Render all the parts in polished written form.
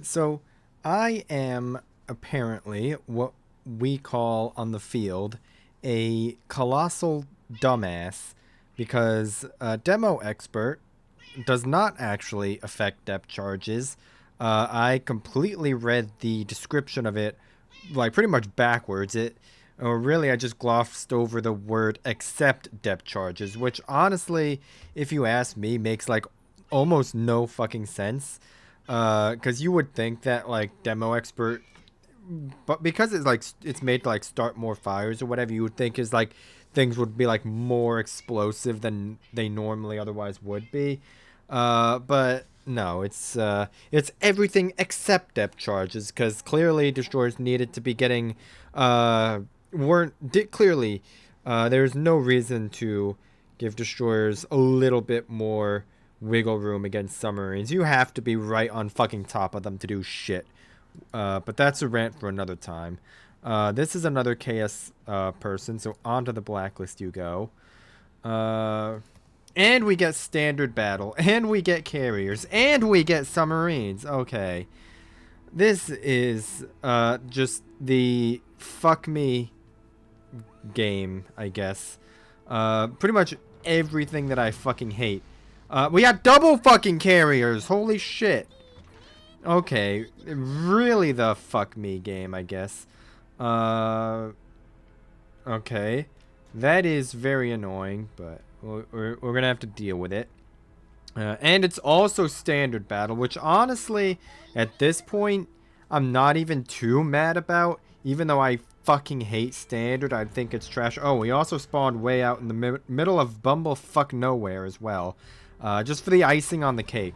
So I am apparently what we call on the field a colossal dumbass because a demo expert does not actually affect depth charges. I completely read the description of it like pretty much backwards. Or really, I just glossed over the word accept depth charges, which honestly, if you ask me, makes like almost no fucking sense. Because you would think that like demo expert, but because it's like it's made to like start more fires or whatever, you would think is like things would be like more explosive than they normally otherwise would be. But no, it's everything except depth charges because clearly destroyers needed to be getting weren't did clearly there's no reason to give destroyers a little bit more wiggle room against submarines. You have to be right on fucking top of them to do shit. But that's a rant for another time. This is another KS person, so onto the blacklist you go. Uh, and we get standard battle, and we get carriers, and we get submarines. Okay. This is just the fuck me game, I guess. Pretty much everything that I fucking hate. We got double fucking carriers. Holy shit. Okay, really the fuck me game, I guess. Uh, okay. That is very annoying, but we're gonna have to deal with it. And it's also standard battle, which honestly, at this point, I'm not even too mad about. Even though I fucking hate standard, I think it's trash. Oh, we also spawned way out in the middle of bumblefuck nowhere as well. Just for the icing on the cake.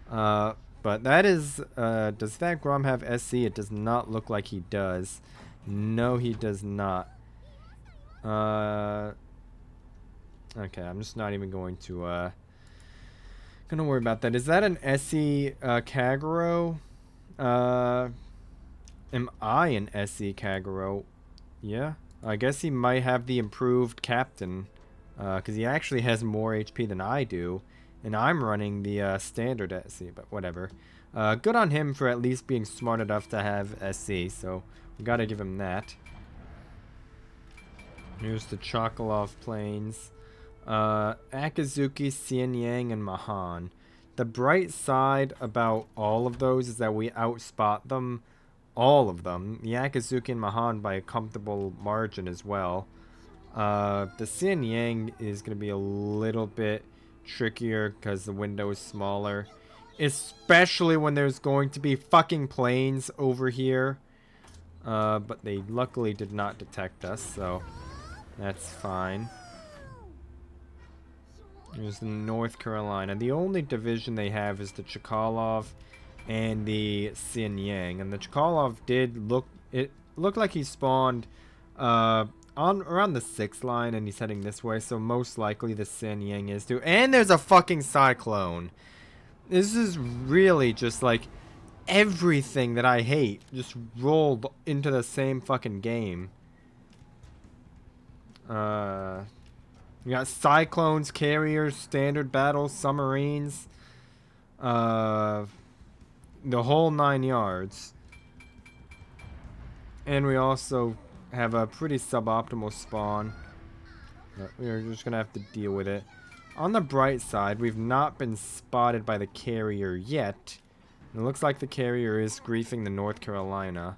But that is, does that Grom have SC? It does not look like he does. No, he does not. Uh, okay, I'm just not even going to, gonna worry about that. Is that an SE Kagero? Uh, am I an SE Kagero? Yeah. I guess he might have the improved captain. Because he actually has more HP than I do. And I'm running the standard SC, but whatever. Good on him for at least being smart enough to have SC, so we gotta give him that. Here's the Chokolov planes. Akazuki, Xianyang, and Mahan. The bright side about all of those is that we outspot them, all of them. The Akazuki and Mahan by a comfortable margin as well. The Xianyang is going to be a little bit trickier because the window is smaller. Especially when there's going to be fucking planes over here. But they luckily did not detect us, so that's fine. There's North Carolina. The only division they have is the Chkalov and the Xianyang. And the Chkalov did look... It looked like he spawned on around the 6th line and he's heading this way. So most likely the Xianyang is too. And there's a fucking cyclone. This is really just like everything that I hate just rolled into the same fucking game. We got cyclones, carriers, standard battles, submarines. The whole 9 yards. And we also have a pretty suboptimal spawn. But we're just gonna have to deal with it. On the bright side, we've not been spotted by the carrier yet. It looks like the carrier is griefing the North Carolina.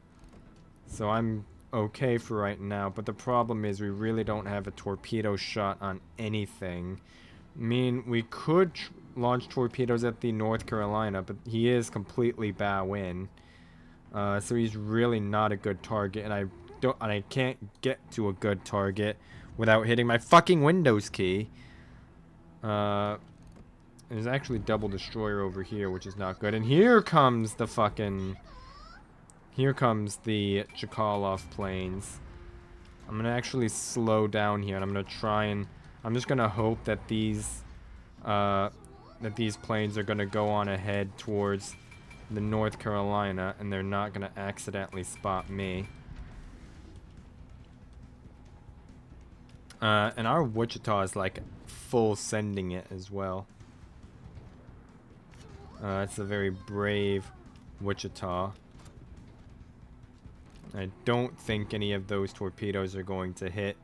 So I'm okay for right now, but the problem is we really don't have a torpedo shot on anything. I mean, we could launch torpedoes at the North Carolina, but he is completely bow in. So he's really not a good target, and I can't get to a good target without hitting my fucking Windows key. There's actually double destroyer over here, which is not good. And here comes the fucking... Here comes the Chkalov planes. I'm gonna actually slow down here, and I'm gonna try and... I'm just gonna hope that these planes are gonna go on ahead towards the North Carolina, and they're not gonna accidentally spot me. And our Wichita is like full sending it as well. It's a very brave Wichita. I don't think any of those torpedoes are going to hit.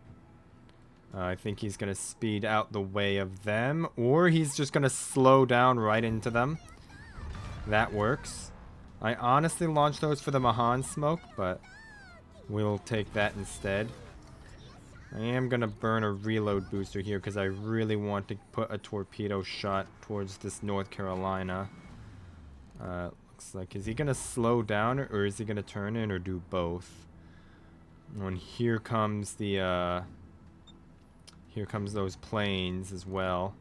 I think he's going to speed out the way of them, or he's just going to slow down right into them. That works. I honestly launched those for the Mahan smoke, but we'll take that instead. I am going to burn a reload booster here because I really want to put a torpedo shot towards this North Carolina. Looks like, is he going to slow down or is he going to turn in or do both? And here comes the, here comes those planes as well.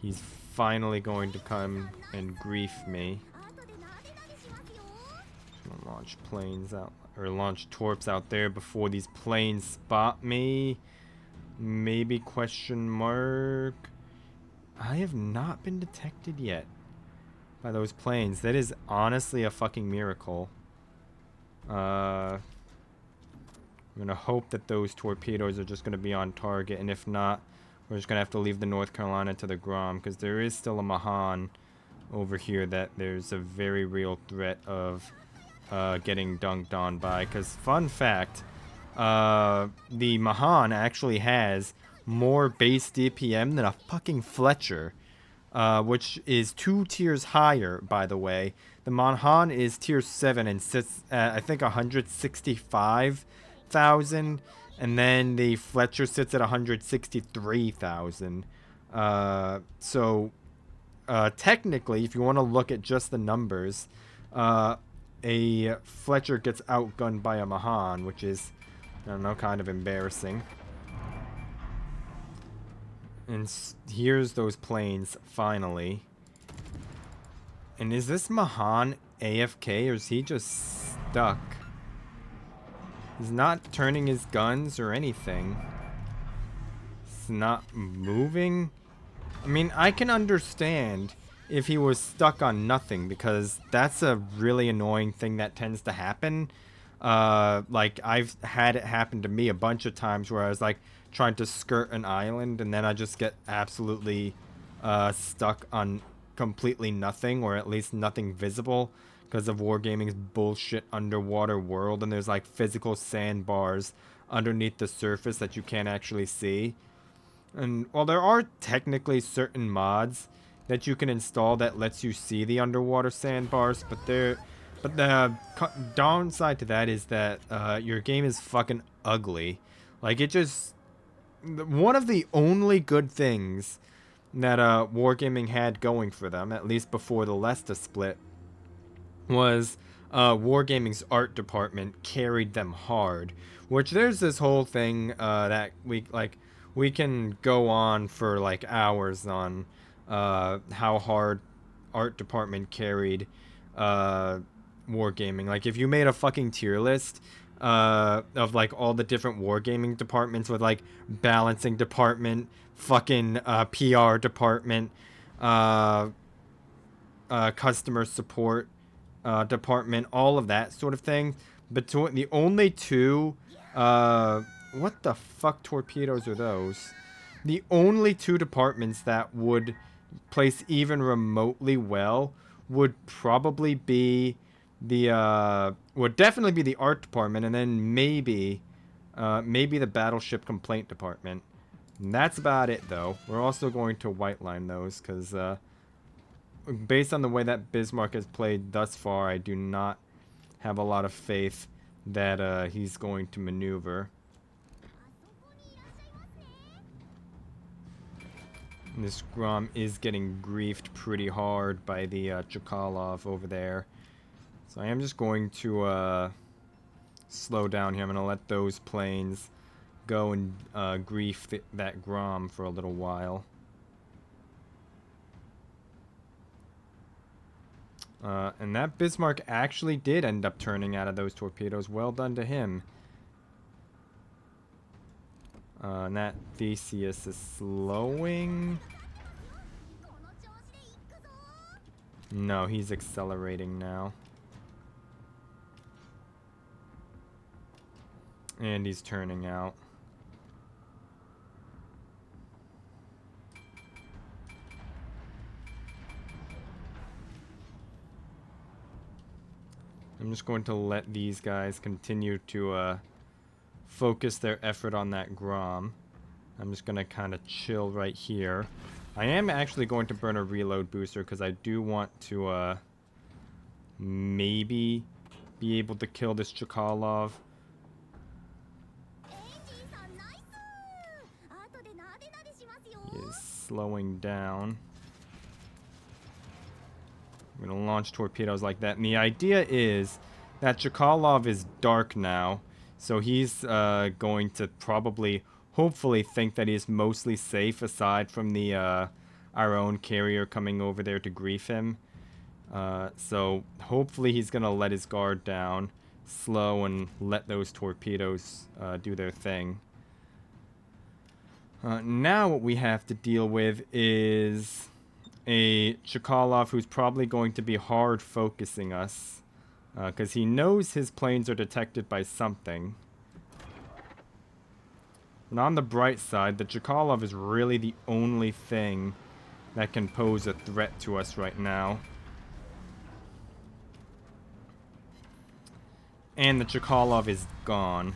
He's finally going to come and grief me. I'm gonna launch planes out, or launch torps out there before these planes spot me. Maybe question mark. I have not been detected yet by those planes. That is honestly a fucking miracle. I'm gonna hope that those torpedoes are just gonna be on target, and if not, we're just gonna have to leave the North Carolina to the Grom, because there is still a Mahan over here that there's a very real threat of getting dunked on by. Because fun fact, the Mahan actually has more base DPM than a fucking Fletcher, which is 2 tiers higher, by the way. The Mahan is tier 7 and sits at, I think, 165,000, and then the Fletcher sits at 163,000. So technically, if you want to look at just the numbers, a Fletcher gets outgunned by a Mahan, which is, I don't know, kind of embarrassing. And here's those planes, finally. And is this Mahan AFK, or is he just stuck? He's not turning his guns or anything. He's not moving. I mean, I can understand if he was stuck on nothing, because that's a really annoying thing that tends to happen. Like, I've had it happen to me a bunch of times where I was like trying to skirt an island and then I just get absolutely stuck on completely nothing, or at least nothing visible, because of Wargaming's bullshit underwater world, and there's like physical sandbars underneath the surface that you can't actually see. And while there are technically certain mods that you can install that lets you see the underwater sandbars, but the downside to that is that your game is fucking ugly. Like, it just, one of the only good things that Wargaming had going for them, at least before the Lesta split, was Wargaming's art department carried them hard. Which, there's this whole thing that we can go on for like hours on how hard art department carried Wargaming. Like, if you made a fucking tier list of like all the different Wargaming departments, with like balancing department, fucking PR department, customer support department, all of that sort of thing. Between the only two, what the fuck torpedoes are those? The only two departments that would place even remotely well would probably be the would definitely be the art department, and then maybe the battleship complaint department. And that's about it, though. We're also going to white line those because based on the way that Bismarck has played thus far, I do not have a lot of faith that he's going to maneuver. And this Grom is getting griefed pretty hard by the Chkalov over there. So I am just going to slow down here. I'm going to let those planes go and grief that Grom for a little while. And that Bismarck actually did end up turning out of those torpedoes. Well done to him. And that Theseus is slowing. No, he's accelerating now. And he's turning out. I'm just going to let these guys continue to focus their effort on that Grom. I'm just going to kind of chill right here. I am actually going to burn a reload booster because I do want to maybe be able to kill this Chkalov. He is slowing down. I'm going to launch torpedoes like that. And the idea is that Chkalov is dark now. So he's going to probably, hopefully, think that he's mostly safe aside from the our own carrier coming over there to grief him. So hopefully he's going to let his guard down, slow, and let those torpedoes do their thing. Now what we have to deal with is a Chkalov who's probably going to be hard focusing us. Because he knows his planes are detected by something. And on the bright side, the Chkalov is really the only thing that can pose a threat to us right now. And the Chkalov is gone.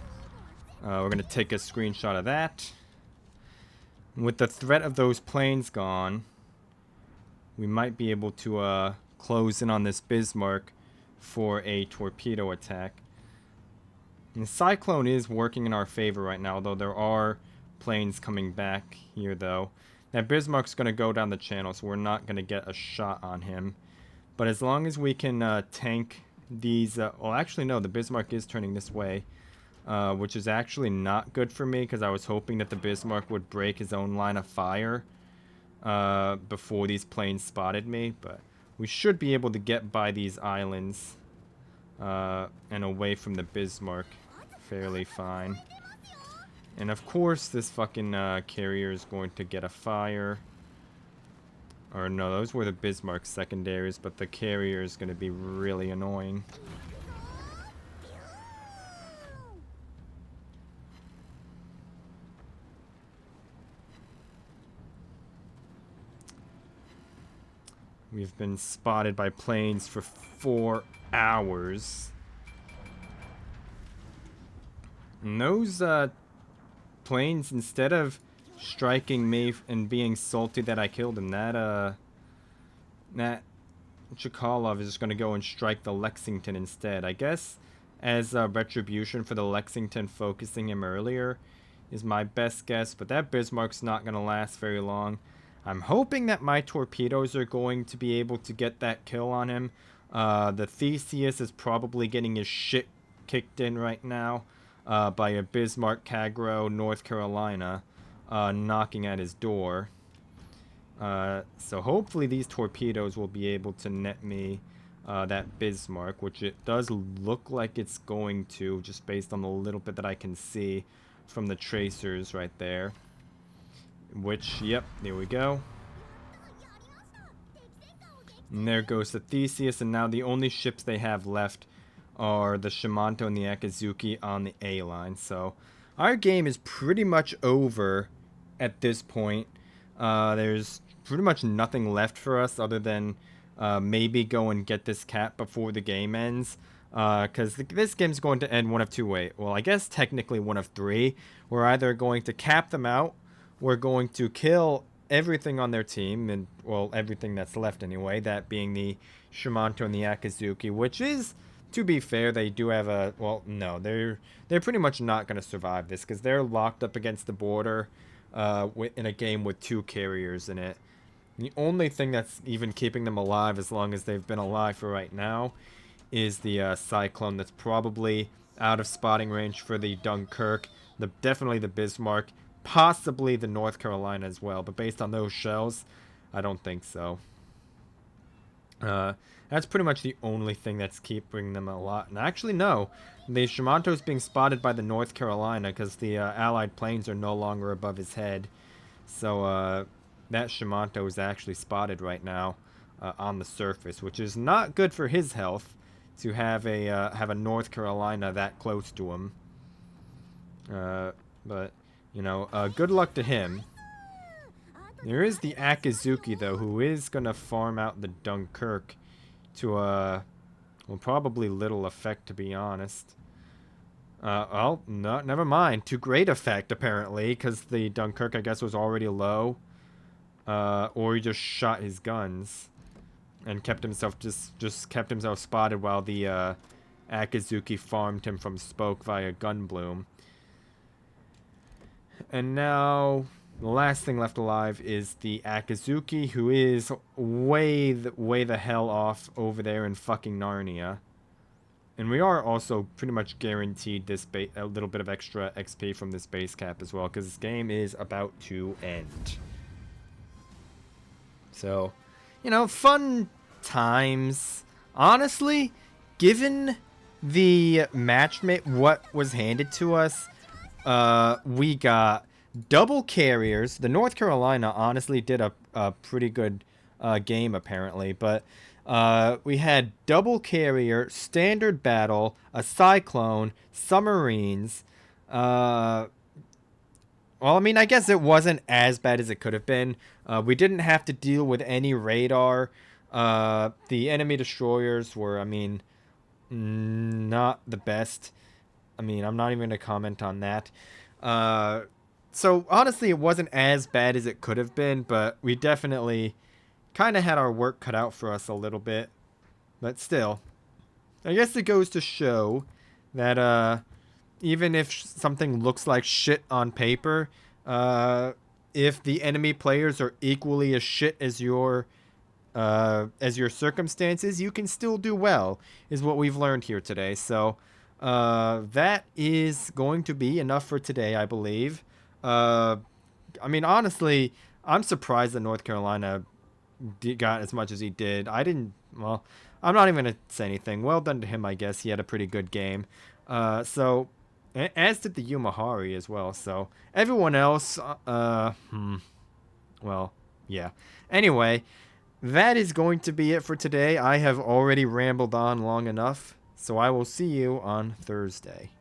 We're going to take a screenshot of that. And with the threat of those planes gone, we might be able to close in on this Bismarck for a torpedo attack. And the Cyclone is working in our favor right now, though there are planes coming back here, though. That Bismarck's going to go down the channel, so we're not going to get a shot on him. But as long as we can tank these... well, actually, no, the Bismarck is turning this way, which is actually not good for me, because I was hoping that the Bismarck would break his own line of fire before these planes spotted me, but we should be able to get by these islands and away from the Bismarck fairly fine. And of course, this fucking carrier is going to get a fire. Or no, those were the Bismarck secondaries, but the carrier is going to be really annoying. We've been spotted by planes for 4 hours. And those planes, instead of striking me and being salty that I killed him, that Chkalov is just going to go and strike the Lexington instead. I guess as retribution for the Lexington focusing him earlier is my best guess, but that Bismarck's not going to last very long. I'm hoping that my torpedoes are going to be able to get that kill on him. The Theseus is probably getting his shit kicked in right now by a Bismarck Cagro, North Carolina, knocking at his door. So hopefully these torpedoes will be able to net me that Bismarck, which it does look like it's going to, just based on the little bit that I can see from the tracers right there. Which, yep, there we go. And there goes the Theseus, and now the only ships they have left are the Shimanto and the Akizuki on the A line. So our game is pretty much over at this point. There's pretty much nothing left for us other than maybe go and get this cap before the game ends. Because this game's going to end one of two ways. Well, I guess technically one of three. We're either going to cap them out, we're going to kill everything on their team, and well, everything that's left anyway, that being the Shimanto and the Akizuki, which is, to be fair, they do have a, well, no, they're pretty much not going to survive this, because they're locked up against the border in a game with 2 carriers in it. The only thing that's even keeping them alive, as long as they've been alive for right now, is the Cyclone that's probably out of spotting range for the Dunkirk, definitely the Bismarck, possibly the North Carolina as well, but based on those shells, I don't think so. That's pretty much the only thing that's keeping them alive. And actually, no, the Shimanto's being spotted by the North Carolina because the Allied planes are no longer above his head. So that Shimanto is actually spotted right now on the surface, which is not good for his health to have a North Carolina that close to him. But you know, good luck to him. There is the Akizuki, though, who is going to farm out the Dunkirk to, Well, probably little effect, to be honest. Oh, no, never mind. To great effect, apparently, because the Dunkirk, I guess, was already low. Or he just shot his guns and kept himself just kept himself spotted while the Akizuki farmed him from Spoke via Gunbloom. And now the last thing left alive is the Akizuki, who is way the hell off over there in fucking Narnia. And we are also pretty much guaranteed this a little bit of extra XP from this base cap as well, because this game is about to end. So, fun times. Honestly, given the matchmate, what was handed to us, we got double carriers. The North Carolina honestly did a pretty good game, apparently, but we had double carrier, standard battle, a cyclone, submarines. Well, I mean, I guess it wasn't as bad as it could have been. We didn't have to deal with any radar. The enemy destroyers were, I mean, not the best. I mean, I'm not even going to comment on that. So, honestly, it wasn't as bad as it could have been, but we definitely kind of had our work cut out for us a little bit. But still, I guess it goes to show that even if something looks like shit on paper, if the enemy players are equally as shit as your circumstances, you can still do well, is what we've learned here today. So that is going to be enough for today, I believe. I mean, honestly, I'm surprised that North Carolina got as much as he did. Well, I'm not even going to say anything. Well done to him, I guess. He had a pretty good game. So, as did the Yumahari as well. So, everyone else, well, yeah. Anyway, that is going to be it for today. I have already rambled on long enough. So, I will see you on Thursday.